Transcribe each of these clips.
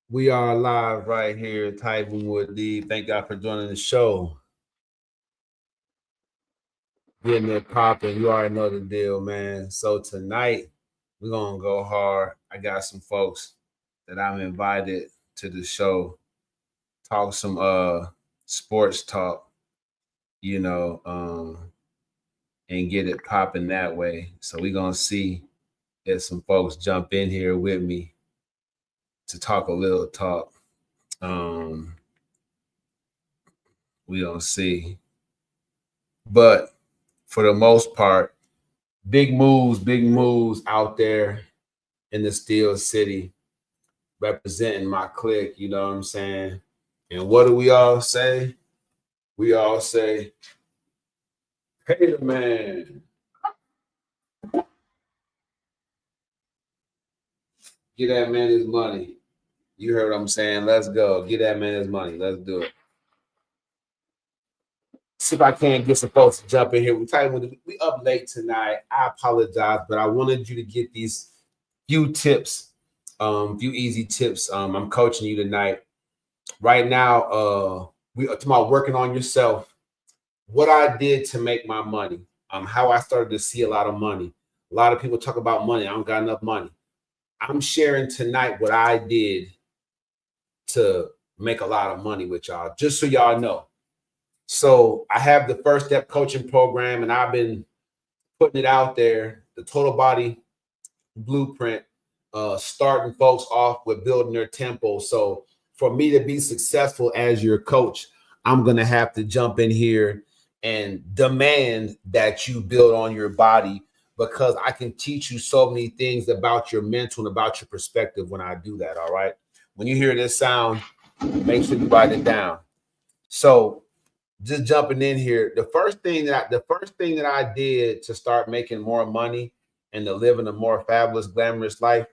We are live right here, Taibu Mu'addib. Thank God for joining the show. Getting it popping. You already know the deal, man. So tonight we're gonna go hard. I got some folks that I'm invited to the show. Talk some sports talk, you know, and get it popping that way. So we're gonna see if some folks jump in here with me to talk a little talk. Um, we don't see. But for the most part, big moves out there in the Steel City representing my clique, you know what I'm saying? And what do we all say? We all say, pay the man. Get that man his money. You heard what I'm saying? Let's go. Get that man his money. Let's do it. See if I can't get some folks to jump in here. We up late tonight. I apologize, but I wanted you to get these few tips, few easy tips. I'm coaching you tonight. Right now, we are talking about working on yourself. What I did to make my money, how I started to see a lot of money. A lot of people talk about money. I don't got enough money. I'm sharing tonight what I did to make a lot of money with y'all, just so y'all know. So I have the First Step coaching program, and I've been putting it out there, the total body blueprint, starting folks off with building their tempo. So for me to be successful as your coach, I'm going to have to jump in here and demand that you build on your body, because I can teach you so many things about your mental and about your perspective when I do that. All right. When you hear this sound, make sure you write it down. So just jumping in here, the first thing that I did to start making more money and to live in a more fabulous, glamorous life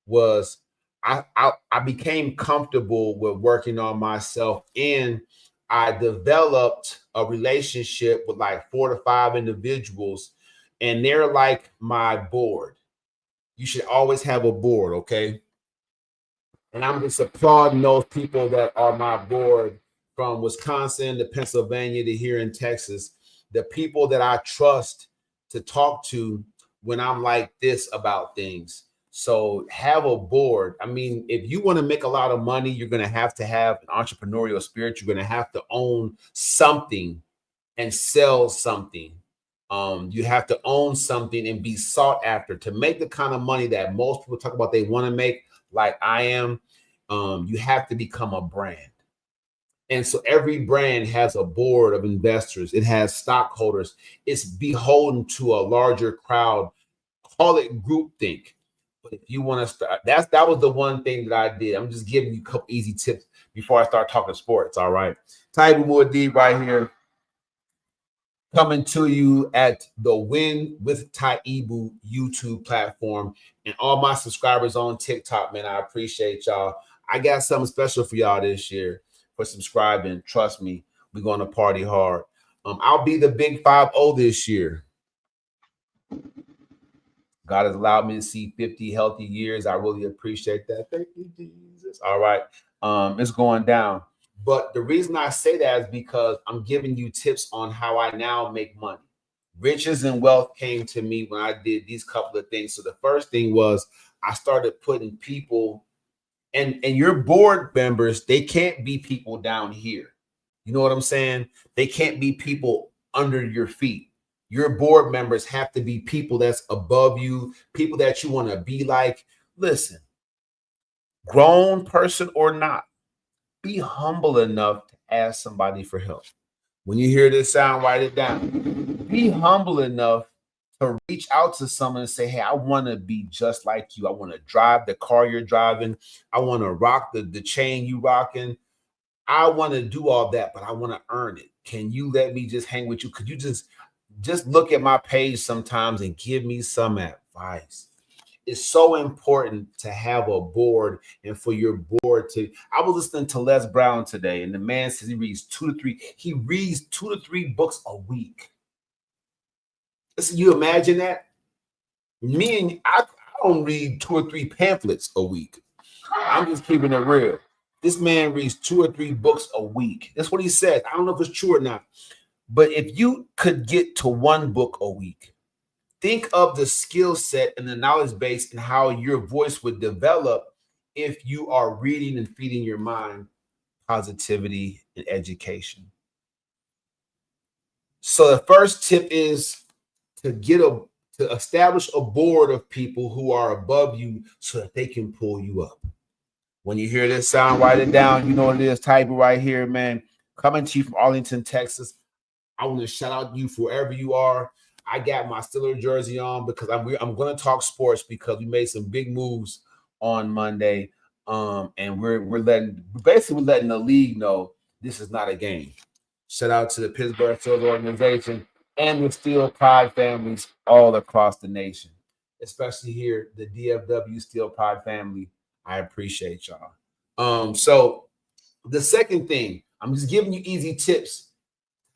was I became comfortable with working on myself, and I developed a relationship with like 4 to 5 individuals, and they're like my board. You should always have a board, okay? And I'm just applauding those people that are my board, from Wisconsin to Pennsylvania to here in Texas, the people that I trust to talk to when I'm like this about things. So have a board. I mean, if you want to make a lot of money, you're going to have an entrepreneurial spirit. You're going to have to own something and sell something. You have to own something and be sought after to make the kind of money that most people talk about they want to make, like I am. You have to become a brand. And so every brand has a board of investors. It has stockholders. It's beholden to a larger crowd. Call it groupthink. But if you want to start, that was the one thing that I did. I'm just giving you a couple easy tips before I start talking sports. All right. Taibu Mu'addib right here, coming to you at the Win with Taibu YouTube platform, and all my subscribers on TikTok, man. I appreciate y'all. I got something special for y'all this year for subscribing. Trust me, we're going to party hard. I'll be the big 5-0 this year. God has allowed me to see 50 healthy years. I really appreciate that. Thank you, Jesus. All right. It's going down. But the reason I say that is because I'm giving you tips on how I now make money. Riches and wealth came to me when I did these couple of things. So the first thing was I started putting people, and your board members, they can't be people down here. You know what I'm saying? They can't be people under your feet. Your board members have to be people that's above you, people that you want to be like. Listen, grown person or not, be humble enough to ask somebody for help. When you hear this sound, write it down. Be humble enough to reach out to someone and say, hey, I want to be just like you. I want to drive the car you're driving. I want to rock the chain you rocking. I want to do all that, but I want to earn it. Can you let me just hang with you? Could you just look at my page sometimes and give me some advice? It's so important to have a board, and for your board to. I was listening to Les Brown today, and the man says he reads 2 to 3. He reads 2 to 3 books a week. Listen, you imagine that? Me and I don't read 2 or 3 pamphlets a week. I'm just keeping it real. This man reads 2 or 3 books a week. That's what he says. I don't know if it's true or not. But if you could get to 1 book a week, think of the skill set and the knowledge base and how your voice would develop if you are reading and feeding your mind positivity and education. So the first tip is to establish a board of people who are above you so that they can pull you up. When you hear this sound, write it down. You know what it is. Taibu right here, man. Coming to you from Arlington, Texas. I want to shout out you wherever you are. I got my Steelers jersey on because I'm going to talk sports because we made some big moves on Monday, and we're letting the league know this is not a game. Shout out to the Pittsburgh Steelers organization and the Steel Pride families all across the nation, especially here the DFW Steel Pride family. I appreciate y'all. So the second thing, I'm just giving you easy tips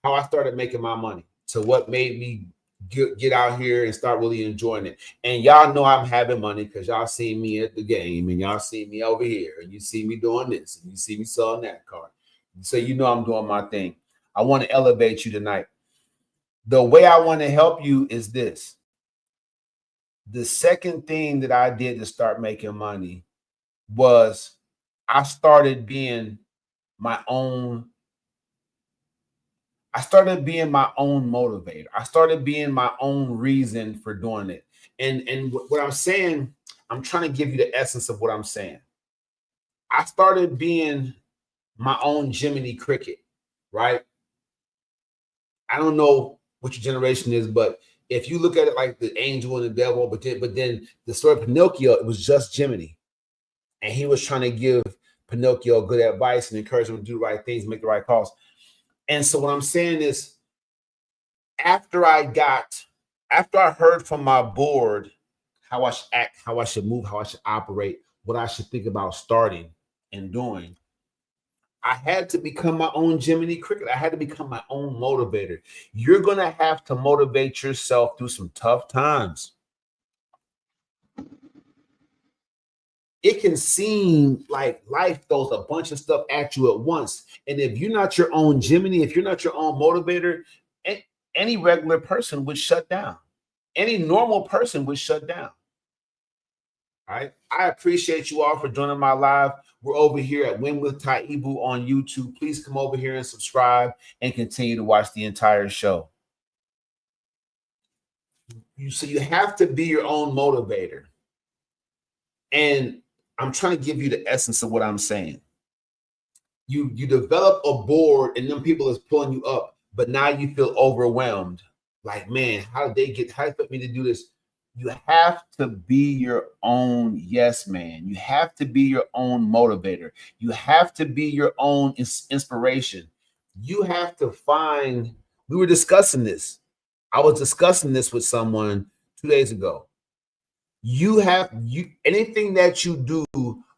how I started making my money, to what made me get out here and start really enjoying it. And y'all know I'm having money because y'all see me at the game and y'all see me over here and you see me doing this and you see me selling that card. So you know I'm doing my thing. I want to elevate you tonight. The way I want to help you is this. The second thing that I did to start making money was I started being my own motivator. I started being my own reason for doing it. And what I'm saying, I'm trying to give you the essence of what I'm saying. I started being my own Jiminy Cricket, right? I don't know what your generation is, but if you look at it like the angel and the devil, but then the story of Pinocchio, it was just Jiminy. And he was trying to give Pinocchio good advice and encourage him to do the right things, make the right calls. And so what I'm saying is, after I heard from my board how I should act, how I should move, how I should operate, what I should think about starting and doing, I had to become my own Jiminy Cricket. I had to become my own motivator. You're going to have to motivate yourself through some tough times. It can seem like life throws a bunch of stuff at you at once. And if you're not your own Jiminy, if you're not your own motivator, any regular person would shut down. Any normal person would shut down. All right. I appreciate you all for joining my live. We're over here at Win with Taibu on YouTube. Please come over here and subscribe and continue to watch the entire show. So you have to be your own motivator. And I'm trying to give you the essence of what I'm saying. You develop a board and then people is pulling you up, but now you feel overwhelmed. Like, man, how did they put me to do this? You have to be your own yes man. You have to be your own motivator. You have to be your own inspiration. You have to find, we were discussing this. I was discussing this with someone 2 days ago. Anything that you do,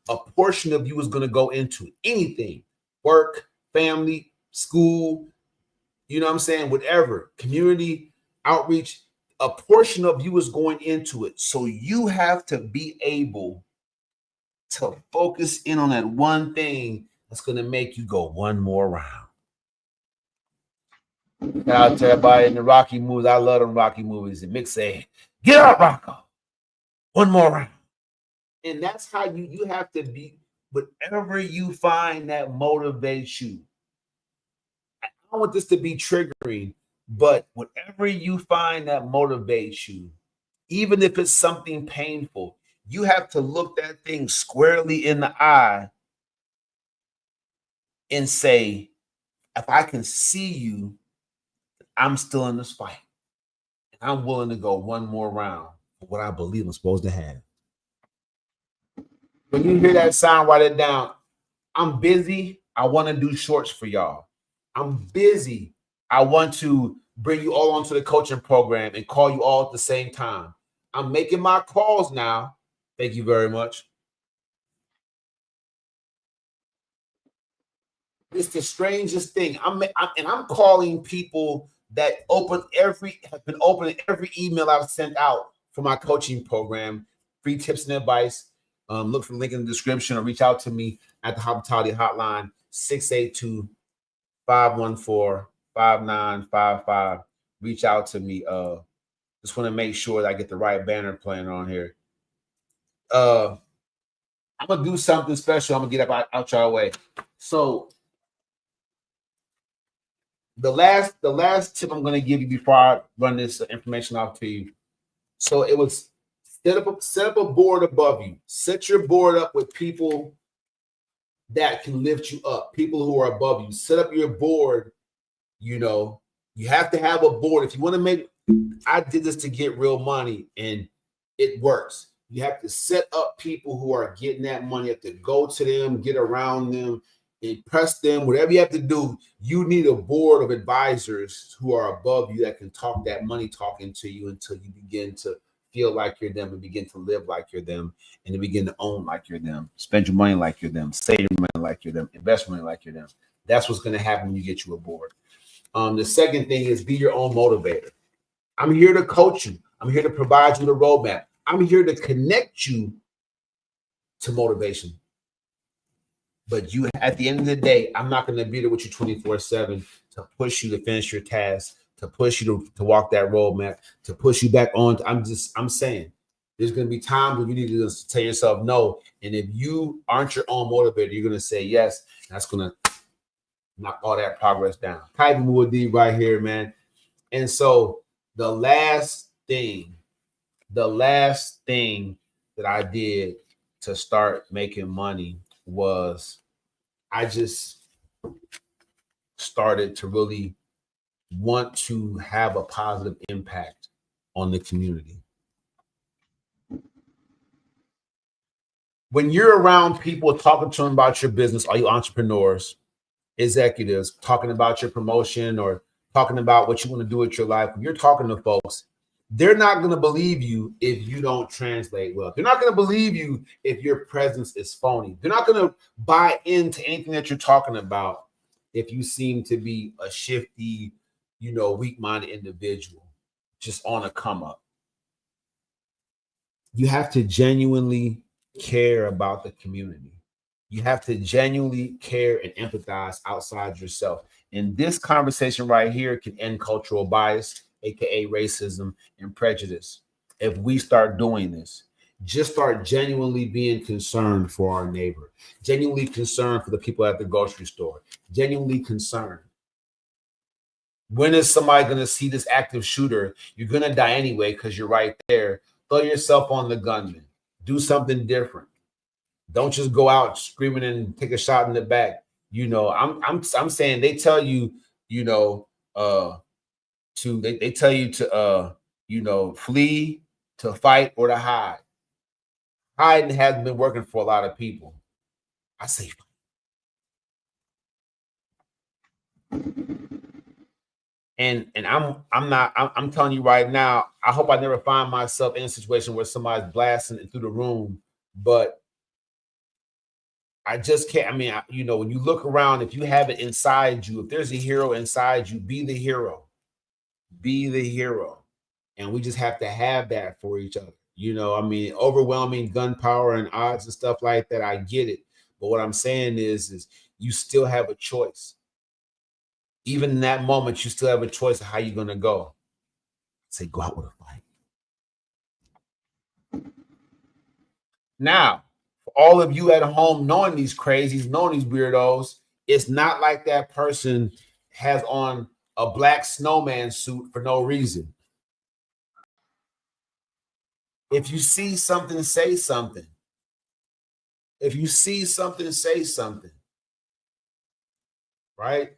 a portion of you is going to go into anything, work, family, school, you know what I'm saying? Whatever, community, outreach, a portion of you is going into it. So you have to be able to focus in on that one thing that's going to make you go one more round. Shout out to everybody in the Rocky movies. I love them Rocky movies. And Mick say, "Get up, Rocco. One more round." And that's how you have to be. Whatever you find that motivates you. I don't want this to be triggering, but whatever you find that motivates you, even if it's something painful, you have to look that thing squarely in the eye and say, if I can see you, I'm still in this fight. And I'm willing to go one more round for what I believe I'm supposed to have. When you hear that sound, write it down. I'm busy. I want to do shorts for y'all. I'm busy. I want to bring you all onto the coaching program and call you all at the same time. I'm making my calls now. Thank you very much. It's the strangest thing. I'm calling people that have been opening every email I've sent out for my coaching program, free tips and advice. Look for the link in the description or reach out to me at the Hospitality Hotline, 682-514-5955. Reach out to me. Just want to make sure that I get the right banner playing on here. I'm gonna do something special. I'm gonna get up out y'all way. So the last tip I'm gonna give you before I run this information off to you. So it was set up a board above you. Set your board up with people that can lift you up, people who are above you. Set up your board. You know, you have to have a board. If you want to make, I did this to get real money and it works. You have to set up people who are getting that money. You have to go to them, get around them, impress them, whatever you have to do. You need a board of advisors who are above you that can talk that money talking to you until you begin to feel like you're them and begin to live like you're them and to begin to own like you're them, spend your money like you're them, save your money like you're them, invest money like you're them. That's what's going to happen when you get you a board. The second thing is be your own motivator. I'm here to coach you. I'm here to provide you the roadmap. I'm here to connect you to motivation. But you, at the end of the day, I'm not going to be there with you 24/7 to push you to finish your task, to push you to walk that roadmap, to push you back on. I'm saying there's going to be times when you need to just tell yourself no. And if you aren't your own motivator, you're going to say yes. That's going to knock all that progress down. Taibu Mu'addib right here, man. And so the last thing that I did to start making money was I just started to really want to have a positive impact on the community. When you're around people talking to them about your business, all you entrepreneurs, executives, talking about your promotion or talking about what you want to do with your life, when you're talking to folks, they're not going to believe you if you don't translate well. They're not going to believe you if your presence is phony. They're not going to buy into anything that you're talking about if you seem to be a shifty, weak-minded individual just on a come up. You have to genuinely care about the community. You have to genuinely care and empathize outside yourself. And this conversation right here can end cultural bias, aka racism and prejudice. If we start doing this, just start genuinely being concerned for our neighbor, genuinely concerned for the people at the grocery store, genuinely concerned. When is somebody going to see this active shooter? You're going to die anyway because you're right there. Throw yourself on the gunman. Do something different. Don't just go out screaming and take a shot in the back. I'm saying they tell you, they tell you to flee, to fight, or to hide. Hiding hasn't been working for a lot of people. I say and I'm telling you right now, I hope I never find myself in a situation where somebody's blasting it through the room, but I just can't. I mean, when you look around, if you have it inside you, if there's a hero inside you, be the hero. Be the hero. And we just have to have that for each other. Overwhelming gun power and odds and stuff like that, I get it. But what I'm saying is you still have a choice. Even in that moment, you still have a choice of how you're going to go. Say, go out with a fight. Now, for all of you at home knowing these crazies, knowing these weirdos, it's not like that person has on a black snowman suit for no reason. If you see something, say something. If you see something, say something. Right?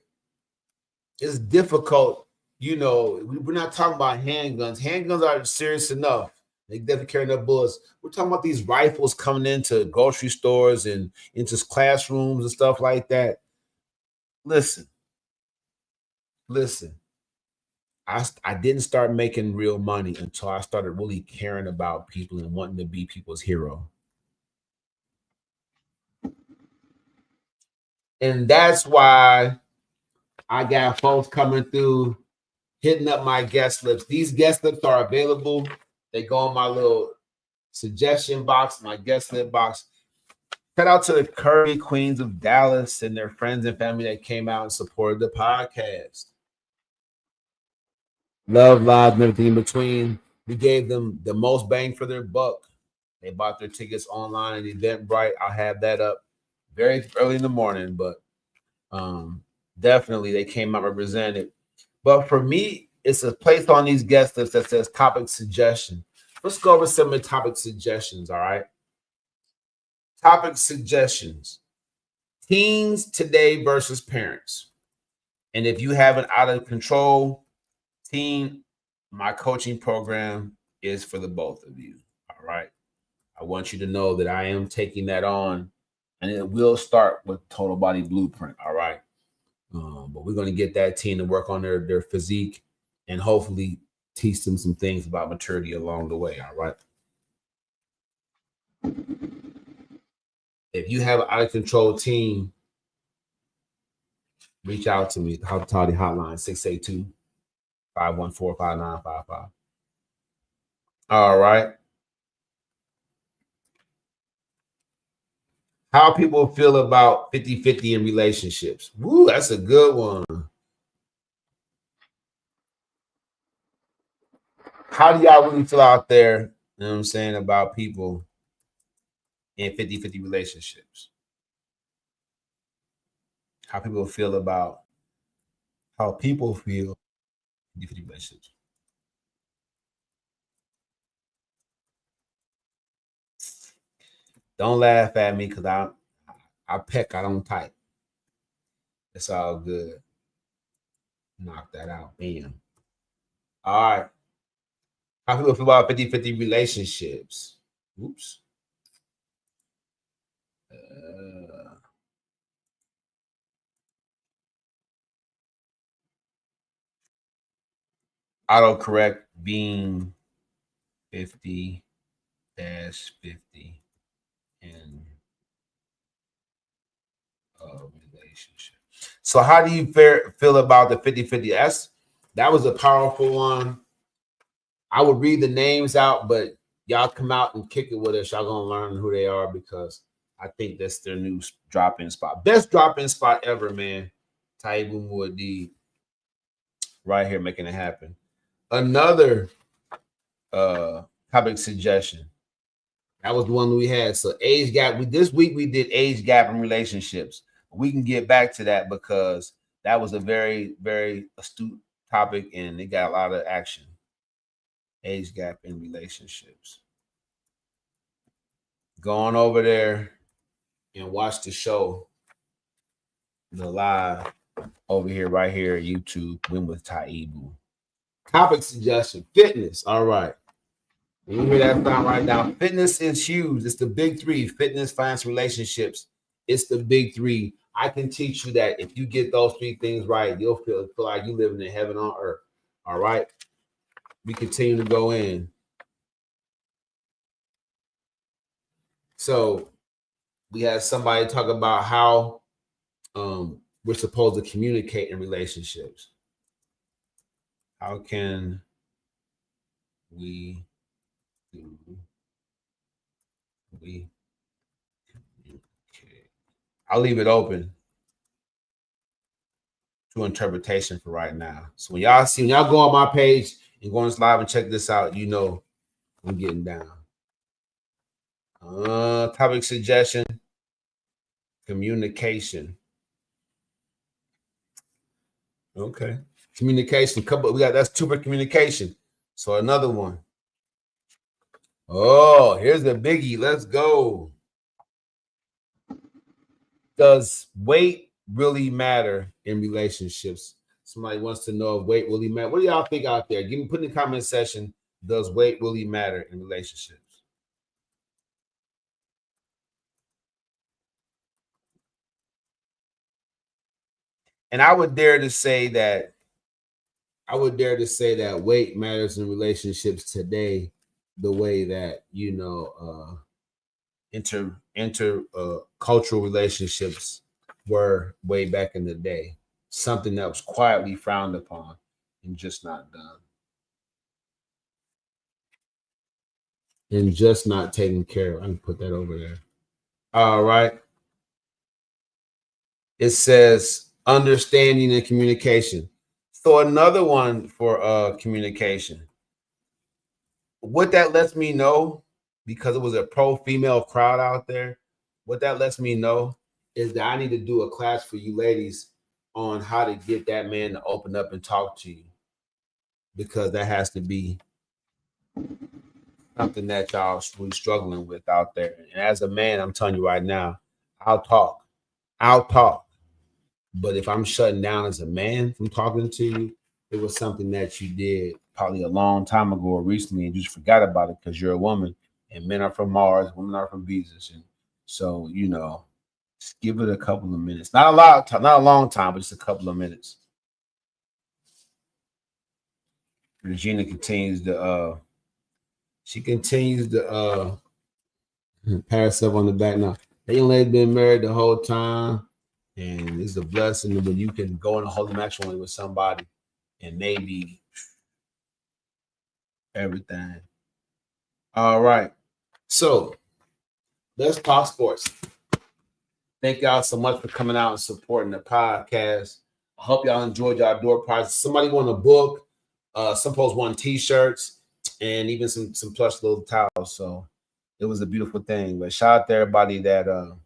It's difficult. We're not talking about handguns. Handguns are serious enough. They definitely carry enough bullets. We're talking about these rifles coming into grocery stores and into classrooms and stuff like that. Listen. I didn't start making real money until I started really caring about people and wanting to be people's hero. And that's why I got folks coming through, hitting up my guest lists. These guest lists are available. They go on my little suggestion box, my guest list box. Shout out to the Curvy Queens of Dallas and their friends and family that came out and supported the podcast. Love, lives, and everything in between. We gave them the most bang for their buck. They bought their tickets online at Eventbrite. I'll have that up very early in the morning, but definitely they came out represented. But for me, it's a place on these guest lists that says topic suggestion. Let's go over some of the topic suggestions, all right? Topic suggestions. Teens today versus parents. And if you have an out of control teen, my coaching program is for the both of you, all right? I want you to know that I am taking that on, and it will start with Total Body Blueprint, all right? But we're going to get that team to work on their physique and hopefully teach them some things about maturity along the way, all right? If you have an out of control team, reach out to me at the Hospitality Hotline, 682-514-5955. All right. How people feel about 50-50 in relationships. Woo, that's a good one. How do y'all really feel out there, you know what I'm saying, about people in 50-50 relationships? How people feel about how people feel in 50-50 relationships. Don't laugh at me because I peck, I don't type. It's all good. Knock that out. Bam. All right. How people feel about 50-50 relationships? Oops. Autocorrect being 50-50 in a relationship. So how do you feel about the 50-50? That was a powerful one. I would read the names out, but y'all come out and kick it with us. Y'all gonna learn who they are because I think that's their new drop-in spot. Best drop-in spot ever, man. Taibu Mu'addib. Right here making it happen. Another topic suggestion. That was the one we had. So age gap. This week we did age gap in relationships. We can get back to that because that was a very, very astute topic and it got a lot of action. Age gap in relationships. Go on over there and watch the show, the live over here, right here at YouTube. Win with Taibu. Topic suggestion: fitness. All right. When you hear that sound right now, fitness is huge. It's the big three: fitness, finance, relationships. It's the big three. I can teach you that if you get those three things right, you'll feel like you're living in heaven on earth. All right. We continue to go in. So we had somebody talk about how we're supposed to communicate in relationships. How can we communicate? I'll leave it open to interpretation for right now. So when y'all go on my page and go on this live and check this out, you know I'm getting down. Topic suggestion: communication. Okay. Communication. That's two for communication. So another one. Oh, here's the biggie. Let's go. Does weight really matter in relationships? Somebody wants to know if weight really matters. What do y'all think out there? Put in the comment section. Does weight really matter in relationships? And I would dare to say that weight matters in relationships today, the way that cultural relationships were way back in the day. Something that was quietly frowned upon and just not done. and just not taken care of. I can put that over there. All right. It says understanding and communication. So another one for communication. What that lets me know, because it was a pro-female crowd out there, what that lets me know is that I need to do a class for you ladies on how to get that man to open up and talk to you, because that has to be something that y'all really struggling with out there. And as a man, I'm telling you right now, I'll talk. But if I'm shutting down as a man from talking to you, it was something that you did probably a long time ago or recently, and you just forgot about it because you're a woman, and men are from Mars, women are from Venus, and so just give it a couple of minutes. Not a lot of time, not a long time, but just a couple of minutes. Regina continues to pat herself on the back. Now, that young lady been married the whole time, and it's a blessing when you can go in a holy matrimony with somebody and maybe everything. All right. So let's talk sports. Thank y'all so much for coming out and supporting the podcast. I hope y'all enjoyed y'all door prizes. Somebody won a book. Some folks won t-shirts and even some plush little towels. So it was a beautiful thing. But shout out to everybody that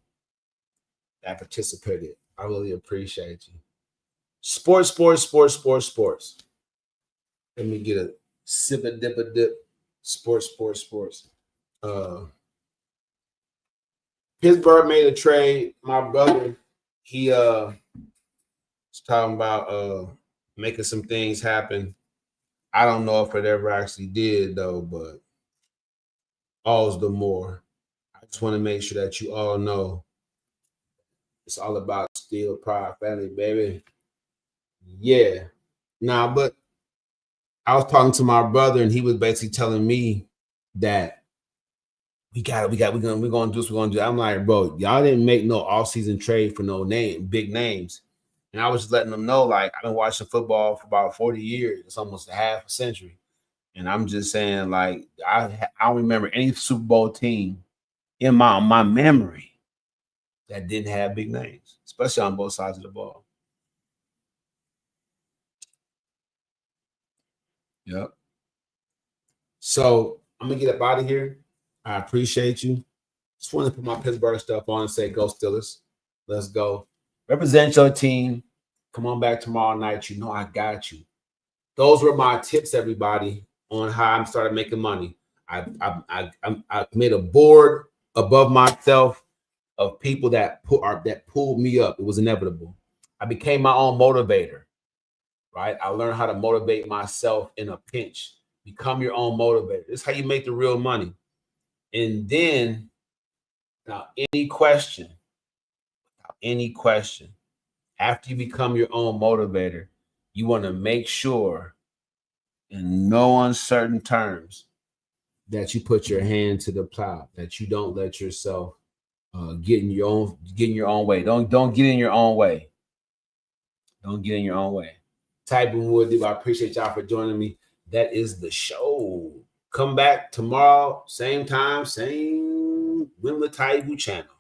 participated. I really appreciate you. Sports. Let me get a sip a dip a dip. Sports. Pittsburgh made a trade. My brother, he was talking about making some things happen. I don't know if it ever actually did though, but all's the more. I just want to make sure that you all know it's all about steel, pride, family, baby. Yeah. Nah, but I was talking to my brother, and he was basically telling me that we're gonna do this, we're gonna do that. I'm like, bro, y'all didn't make no off-season trade for no big names. And I was just letting them know, like, I've been watching football for about 40 years. It's almost a half a century. And I'm just saying, like, I don't remember any Super Bowl team in my memory that didn't have big names, especially on both sides of the ball. Yep. So I'm gonna get up out of here. I appreciate you. Just want to put my Pittsburgh stuff on and say, go Steelers. Let's go. Represent your team. Come on back tomorrow night. You know I got you. Those were my tips, everybody, on how I started making money. I made a board above myself of people that pulled me up. It was inevitable. I became my own motivator, right? I learned how to motivate myself in a pinch. Become your own motivator. This is how you make the real money. And then, now, any question, after you become your own motivator, you want to make sure, in no uncertain terms, that you put your hand to the plow, that you don't let yourself get in your own way. Don't get in your own way. Don't get in your own way. Taibu Mu'addib, I appreciate y'all for joining me. That is the show. Come back tomorrow, same time, same Win with Taibu channel.